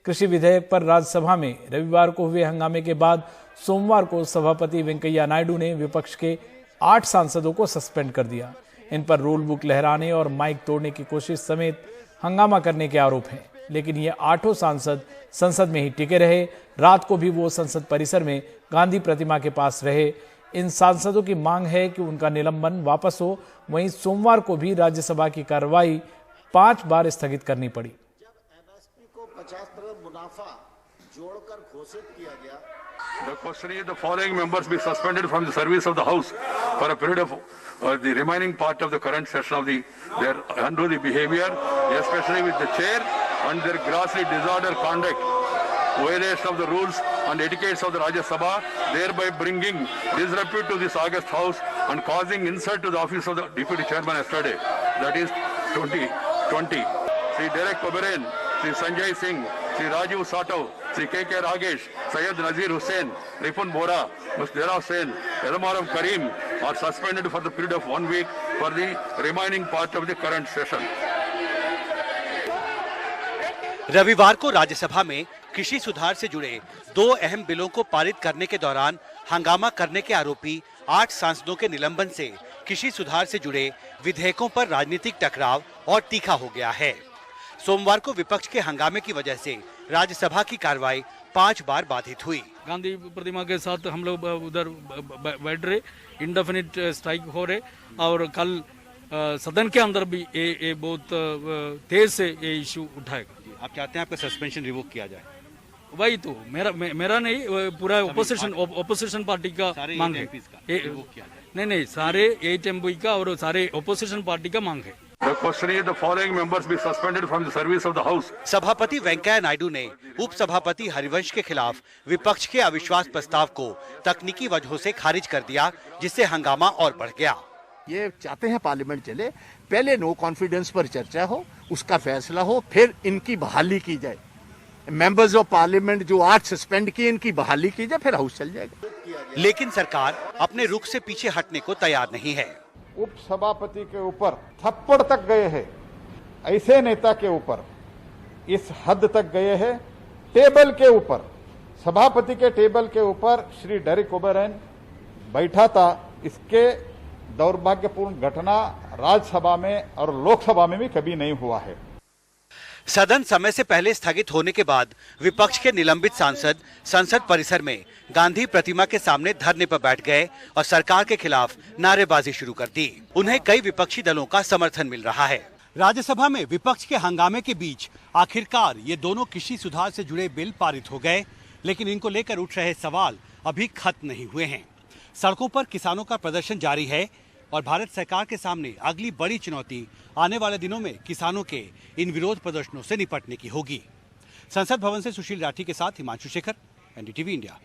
कृषि विधेयक पर राज्यसभा में रविवार को हुए हंगामे के बाद सोमवार को सभापति वेंकैया नायडू ने विपक्ष के 8 सांसदों को सस्पेंड कर दिया। इन पर रूल बुक लहराने और माइक तोड़ने की कोशिश समेत हंगामा करने के आरोप हैं, लेकिन ये 8 सांसद संसद में ही टिके रहे। रात को भी वो संसद परिसर में गांधी प्रतिमा के पास रहे। इन सांसदों की मांग है कि उनका निलंबन वापस हो। वहीं सोमवार को भी राज्यसभा की कार्रवाई 5 बार स्थगित करनी पड़ी। जब एमएसपी को 50% मुनाफा जोड़कर घोषित किया गया, The question is the following members be suspended from the service of the House for a period of the remaining part of the current session of their unruly behavior, especially with the chair and their grossly disorder conduct, violation of the rules and etiquettes of the Rajya Sabha, thereby bringing disrepute to this august House and causing insult to the office of the Deputy Chairman yesterday, that is 2020. Sri Derek Oberyn, Sri Sanjay Singh, Sri Rajiv Satav, Sri K.K. Ragesh, Syed Nazir Hussain, Ripun Bora, Musdera Hussain, Elmaram Karim are suspended for the period of 1 week for the remaining part of the current session. रविवार को राज्यसभा में कृषि सुधार से जुड़े 2 अहम बिलों को पारित करने के दौरान हंगामा करने के आरोपी 8 सांसदों के निलंबन से कृषि सुधार से जुड़े विधेयकों पर राजनीतिक टकराव और तीखा हो गया है। सोमवार को विपक्ष के हंगामे की वजह से राज्यसभा की कार्रवाई 5 बार बाधित हुई। गांधी प्रतिमा के साथ हम लोग उधर बैठ रहे, इंडेफिनिट स्ट्राइक हो रहे और कल सदन के अंदर भी ये बहुत तेज से ये इश्यू उठाएगा। आप चाहते हैं आपका सस्पेंशन रिवोक किया जाए? वही तो मेरा नहीं, पूरा ओपोजिशन पार्टी का मांग है। नहीं, सारे 8 MP का और सारे ओपोजिशन पार्टी का मांग है। The question is the following members be suspended from the service of the House. सभापति वेंकैया नायडू ने उपसभापति हरिवंश के खिलाफ विपक्ष के अविश्वास प्रस्ताव को तकनीकी वजहों से खारिज कर दिया, जिससे हंगामा और बढ़ गया। ये चाहते हैं पार्लियामेंट चले, पहले नो कॉन्फिडेंस पर चर्चा हो, उसका फैसला हो, फिर इनकी बहाली की जाए। मेंबर्स ऑफ पार्लियामेंट जो 8 सस्पेंड किए, इनकी बहाली की जाए, फिर हाउस चल जाएगा। लेकिन सरकार अपने रुख से पीछे हटने को तैयार नहीं है। उप सभापति के ऊपर थप्पड़ तक गए हैं, ऐसे नेता के ऊपर इस हद तक गए हैं। टेबल के ऊपर, सभापति के टेबल के ऊपर श्री डेरेक ओबेरन बैठा था। इसके दौर्भाग्यपूर्ण घटना राज्यसभा में और लोकसभा में भी कभी नहीं हुआ है। सदन समय से पहले स्थगित होने के बाद विपक्ष के निलंबित सांसद संसद परिसर में गांधी प्रतिमा के सामने धरने पर बैठ गए और सरकार के खिलाफ नारेबाजी शुरू कर दी। उन्हें कई विपक्षी दलों का समर्थन मिल रहा है। राज्यसभा में विपक्ष के हंगामे के बीच आखिरकार ये दोनों कृषि सुधार से जुड़े बिल पारित हो गए, लेकिन इनको लेकर उठ रहे सवाल अभी खत्म नहीं हुए हैं। सड़कों पर किसानों का प्रदर्शन जारी है और भारत सरकार के सामने अगली बड़ी चुनौती आने वाले दिनों में किसानों के इन विरोध प्रदर्शनों से निपटने की होगी। संसद भवन से सुशील राठी के साथ हिमांशु शेखर, एनडीटीवी इंडिया।